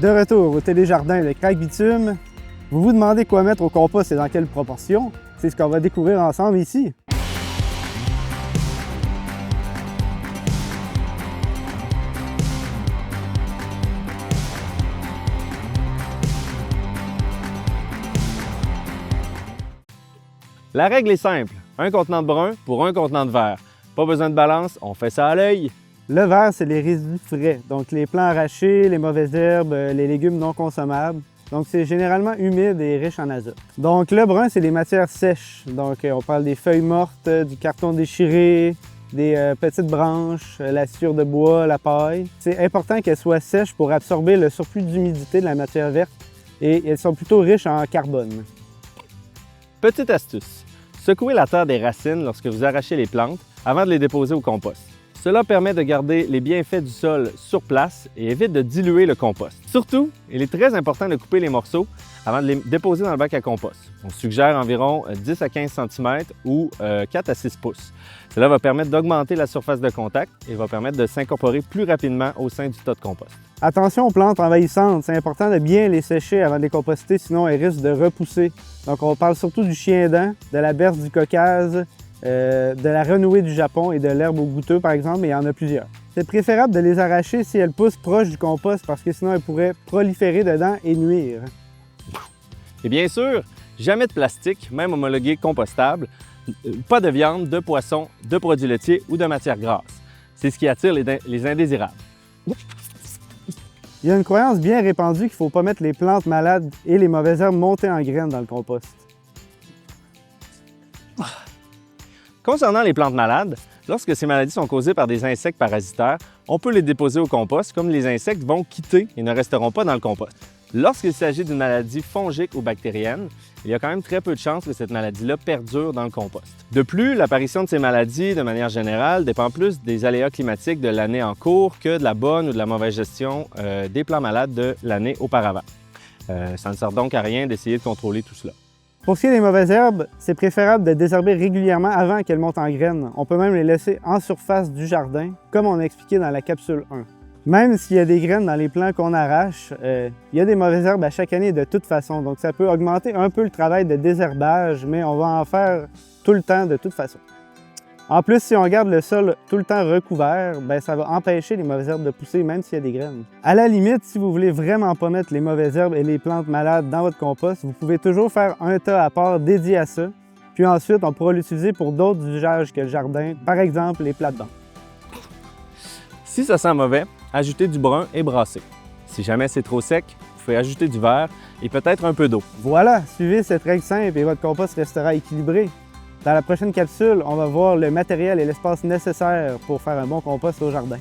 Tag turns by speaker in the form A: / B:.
A: De retour au téléjardin de Crac Bitume, vous vous demandez quoi mettre au compost et dans quelle proportion? C'est ce qu'on va découvrir ensemble ici.
B: La règle est simple, un contenant de brun pour un contenant de verre. Pas besoin de balance, on fait ça à l'œil.
A: Le vert, c'est les résidus frais, donc les plants arrachés, les mauvaises herbes, les légumes non consommables. Donc c'est généralement humide et riche en azote. Donc le brun, c'est les matières sèches. Donc on parle des feuilles mortes, du carton déchiré, des petites branches, la sciure de bois, la paille. C'est important qu'elles soient sèches pour absorber le surplus d'humidité de la matière verte et elles sont plutôt riches en carbone.
B: Petite astuce, secouez la terre des racines lorsque vous arrachez les plantes avant de les déposer au compost. Cela permet de garder les bienfaits du sol sur place et évite de diluer le compost. Surtout, il est très important de couper les morceaux avant de les déposer dans le bac à compost. On suggère environ 10 à 15 cm ou 4 à 6 pouces. Cela va permettre d'augmenter la surface de contact et va permettre de s'incorporer plus rapidement au sein du tas de compost.
A: Attention aux plantes envahissantes, c'est important de bien les sécher avant de les composter, sinon elles risquent de repousser. Donc on parle surtout du chien-dent, de la berce du Caucase, de la renouée du Japon et de l'herbe au goûteux par exemple, mais il y en a plusieurs. C'est préférable de les arracher si elles poussent proche du compost parce que sinon elles pourraient proliférer dedans et nuire.
B: Et bien sûr, jamais de plastique, même homologué compostable, pas de viande, de poisson, de produits laitiers ou de matières grasses. C'est ce qui attire les indésirables.
A: Il y a une croyance bien répandue qu'il ne faut pas mettre les plantes malades et les mauvaises herbes montées en graines dans le compost.
B: Concernant les plantes malades, lorsque ces maladies sont causées par des insectes parasitaires, on peut les déposer au compost, comme les insectes vont quitter et ne resteront pas dans le compost. Lorsqu'il s'agit d'une maladie fongique ou bactérienne, il y a quand même très peu de chances que cette maladie-là perdure dans le compost. De plus, l'apparition de ces maladies, de manière générale, dépend plus des aléas climatiques de l'année en cours que de la bonne ou de la mauvaise gestion des plants malades de l'année auparavant. Ça ne sert donc à rien d'essayer de contrôler tout cela.
A: Pour ce qui est des mauvaises herbes, c'est préférable de désherber régulièrement avant qu'elles montent en graines. On peut même les laisser en surface du jardin, comme on a expliqué dans la capsule 1. Même s'il y a des graines dans les plants qu'on arrache, il y a des mauvaises herbes à chaque année de toute façon. Donc ça peut augmenter un peu le travail de désherbage, mais on va en faire tout le temps de toute façon. En plus, si on garde le sol tout le temps recouvert, ça va empêcher les mauvaises herbes de pousser, même s'il y a des graines. À la limite, si vous voulez vraiment pas mettre les mauvaises herbes et les plantes malades dans votre compost, vous pouvez toujours faire un tas à part dédié à ça. Puis ensuite, on pourra l'utiliser pour d'autres usages que le jardin, par exemple les plates-bancs.
B: Si ça sent mauvais, ajoutez du brun et brassez. Si jamais c'est trop sec, vous pouvez ajouter du vert et peut-être un peu d'eau.
A: Voilà, suivez cette règle simple et votre compost restera équilibré. Dans la prochaine capsule, on va voir le matériel et l'espace nécessaires pour faire un bon compost au jardin.